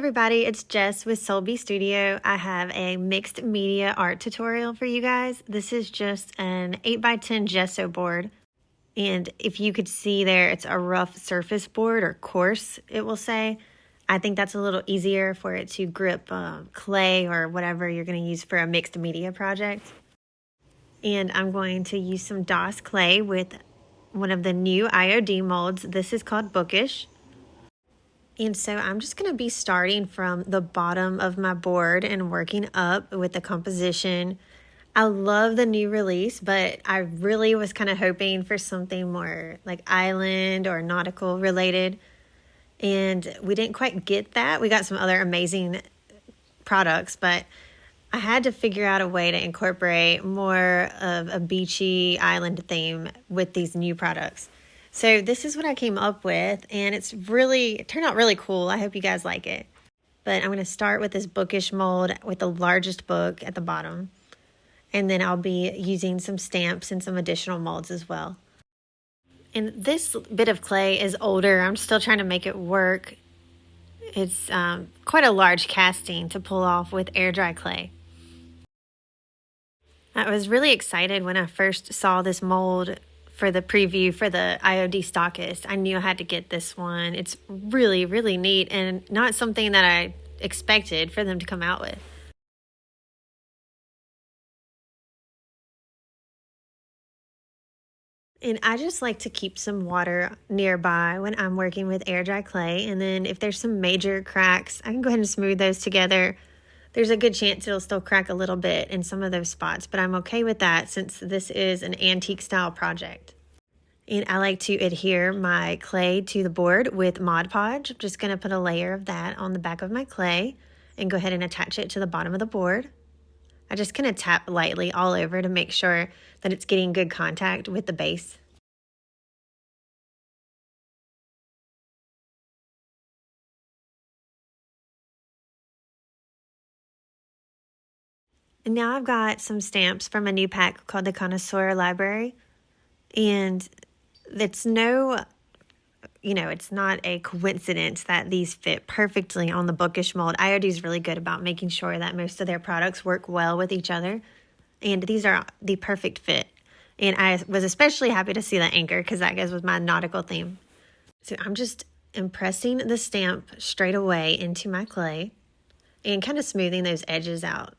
everybody, it's Jess with Solbee Studio. I have a mixed media art tutorial for you guys. This is just an 8x10 gesso board. And if you could see there, it's a rough surface board or coarse, it will say. I think that's a little easier for it to grip clay or whatever you're going to use for a mixed media project. And I'm going to use some DOS clay with one of the new IOD molds. This is called Bookish. And so I'm just going to be starting from the bottom of my board and working up with the composition. I love the new release, but I really was kind of hoping for something more like island or nautical related. And we didn't quite get that. We got some other amazing products, but I had to figure out a way to incorporate more of a beachy island theme with these new products. So this is what I came up with, and it turned out really cool. I hope you guys like it. But I'm going to start with this bookish mold with the largest book at the bottom. And then I'll be using some stamps and some additional molds as well. And this bit of clay is older. I'm still trying to make it work. It's quite a large casting to pull off with air dry clay. I was really excited when I first saw this mold for the preview for the IOD stockist. I knew I had to get this one. It's really, really neat and not something that I expected for them to come out with. And I just like to keep some water nearby when I'm working with air dry clay. And then if there's some major cracks, I can go ahead and smooth those together. There's a good chance it'll still crack a little bit in some of those spots, but I'm okay with that since this is an antique style project. And I like to adhere my clay to the board with Mod Podge. I'm just going to put a layer of that on the back of my clay and go ahead and attach it to the bottom of the board. I just kind of tap lightly all over to make sure that it's getting good contact with the base. And now I've got some stamps from a new pack called the Connoisseur Library. And it's not a coincidence that these fit perfectly on the bookish mold. IOD is really good about making sure that most of their products work well with each other. And these are the perfect fit. And I was especially happy to see the anchor because that goes with my nautical theme. So I'm just impressing the stamp straight away into my clay and kind of smoothing those edges out.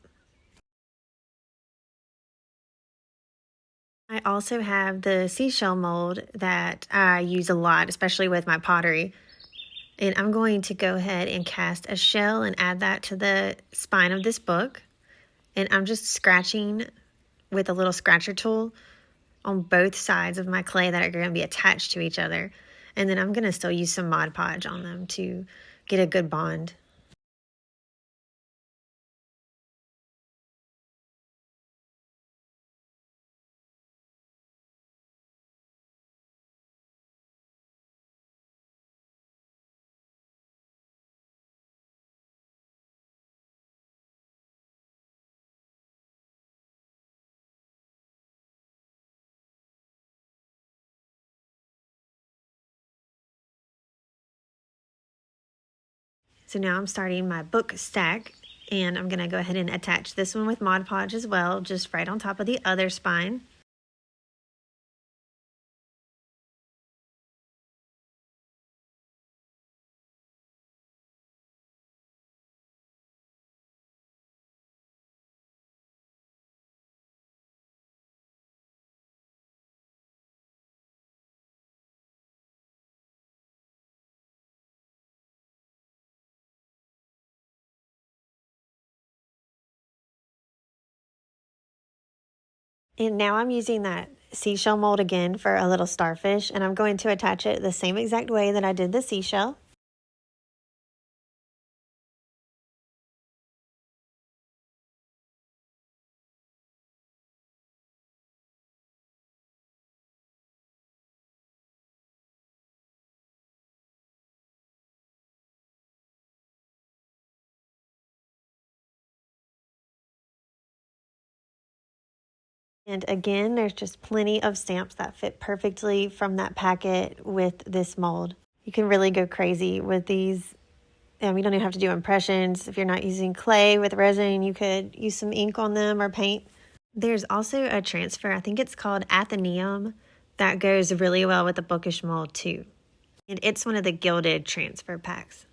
I also have the seashell mold that I use a lot, especially with my pottery. And I'm going to go ahead and cast a shell and add that to the spine of this book. And I'm just scratching with a little scratcher tool on both sides of my clay that are going to be attached to each other. And then I'm going to still use some Mod Podge on them to get a good bond. So now I'm starting my book stack, and I'm going to go ahead and attach this one with Mod Podge as well, just right on top of the other spine. And now I'm using that seashell mold again for a little starfish, and I'm going to attach it the same exact way that I did the seashell. And again, there's just plenty of stamps that fit perfectly from that packet with this mold. You can really go crazy with these You don't even have to do impressions. If you're not using clay with resin, you could use some ink on them or paint. There's also a transfer, I think it's called Athenaeum, that goes really well with the bookish mold too. And it's one of the gilded transfer packs.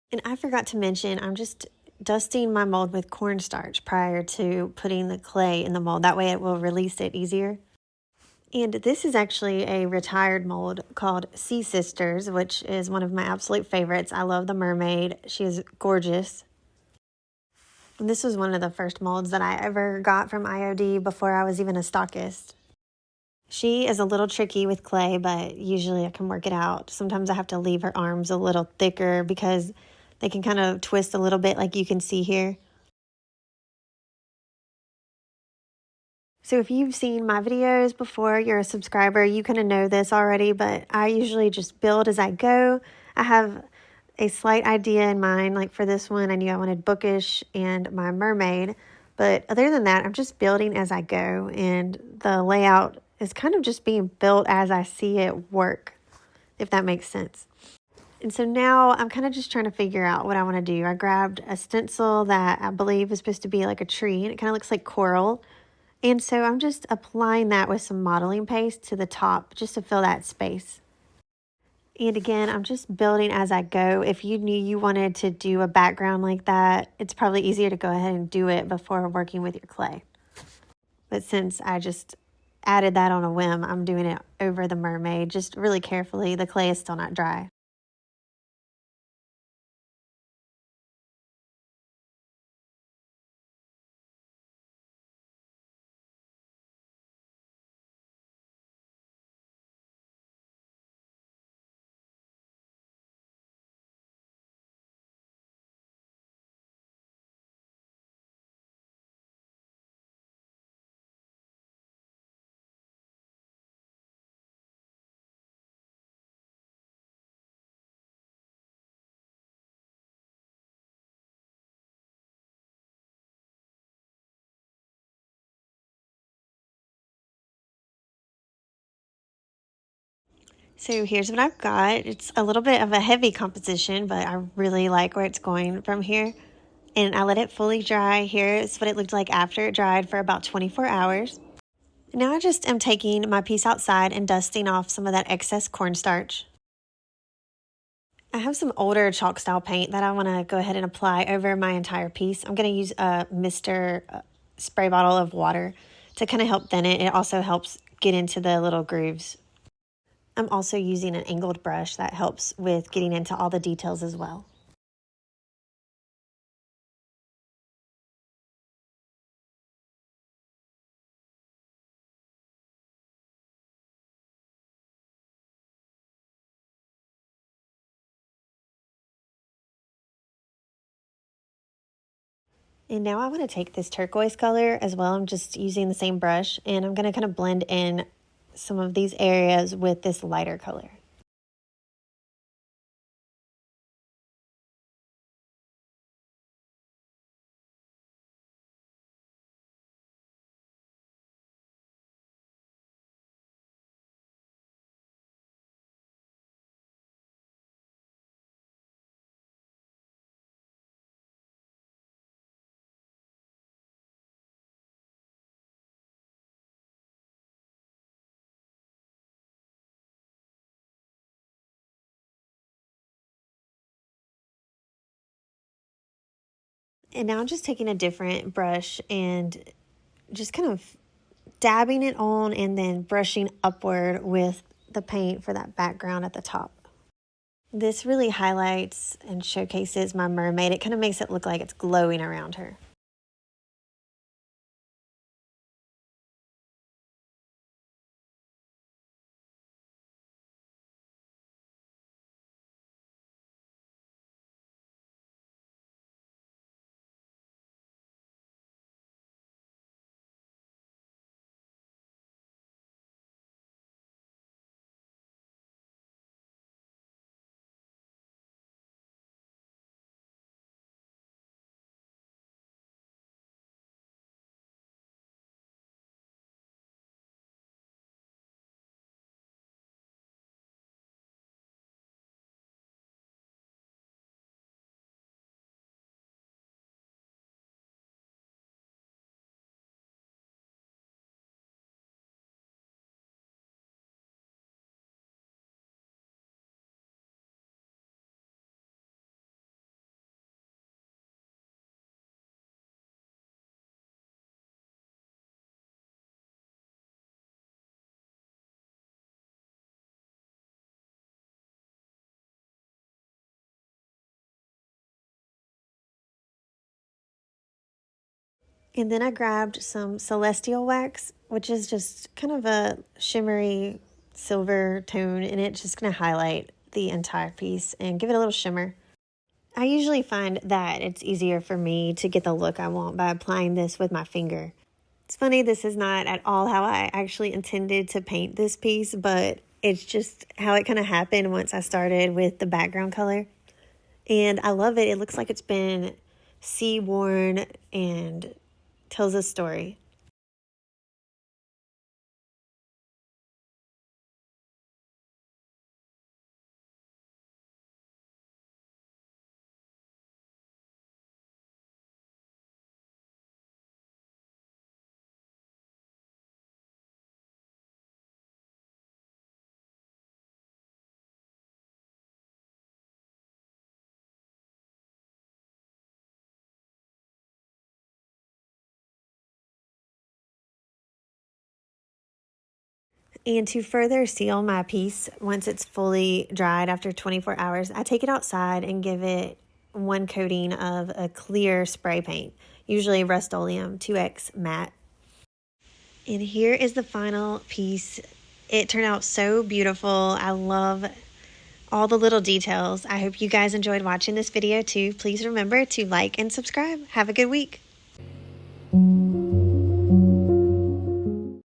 And I forgot to mention, I'm just dusting my mold with cornstarch prior to putting the clay in the mold. That way it will release it easier. And this is actually a retired mold called Sea Sisters, which is one of my absolute favorites. I love the Mermaid. She is gorgeous. And this was one of the first molds that I ever got from IOD before I was even a stockist. She is a little tricky with clay, but usually I can work it out. Sometimes I have to leave her arms a little thicker because they can kind of twist a little bit like you can see here. So if you've seen my videos before, you're a subscriber, you kind of know this already, but I usually just build as I go. I have a slight idea in mind. Like for this one, I knew I wanted bookish and my mermaid. But other than that, I'm just building as I go. And the layout is kind of just being built as I see it work, if that makes sense. And so now I'm kind of just trying to figure out what I want to do. I grabbed a stencil that I believe is supposed to be like a tree, and it kind of looks like coral. And so I'm just applying that with some modeling paste to the top just to fill that space. And again, I'm just building as I go. If you knew you wanted to do a background like that, it's probably easier to go ahead and do it before working with your clay. But since I just added that on a whim, I'm doing it over the mermaid, just really carefully. The clay is still not dry. So here's what I've got. It's a little bit of a heavy composition, but I really like where it's going from here. And I let it fully dry. Here is what it looked like after it dried for about 24 hours. Now I just am taking my piece outside and dusting off some of that excess cornstarch. I have some older chalk style paint that I want to go ahead and apply over my entire piece. I'm going to use a Mr. spray bottle of water to kind of help thin it. It also helps get into the little grooves. I'm also using an angled brush that helps with getting into all the details as well. And now I want to take this turquoise color as well. I'm just using the same brush, and I'm going to kind of blend in some of these areas with this lighter color. And now I'm just taking a different brush and just kind of dabbing it on and then brushing upward with the paint for that background at the top. This really highlights and showcases my mermaid. It kind of makes it look like it's glowing around her. And then I grabbed some celestial wax, which is just kind of a shimmery silver tone, and it's just going to highlight the entire piece and give it a little shimmer. I usually find that it's easier for me to get the look I want by applying this with my finger. It's funny, this is not at all how I actually intended to paint this piece, but it's just how it kind of happened once I started with the background color. And I love it. It looks like it's been sea-worn and tells a story. And to further seal my piece, once it's fully dried after 24 hours, I take it outside and give it one coating of a clear spray paint, usually Rust-Oleum 2X matte. And here is the final piece. It turned out so beautiful. I love all the little details. I hope you guys enjoyed watching this video too. Please remember to like and subscribe. Have a good week.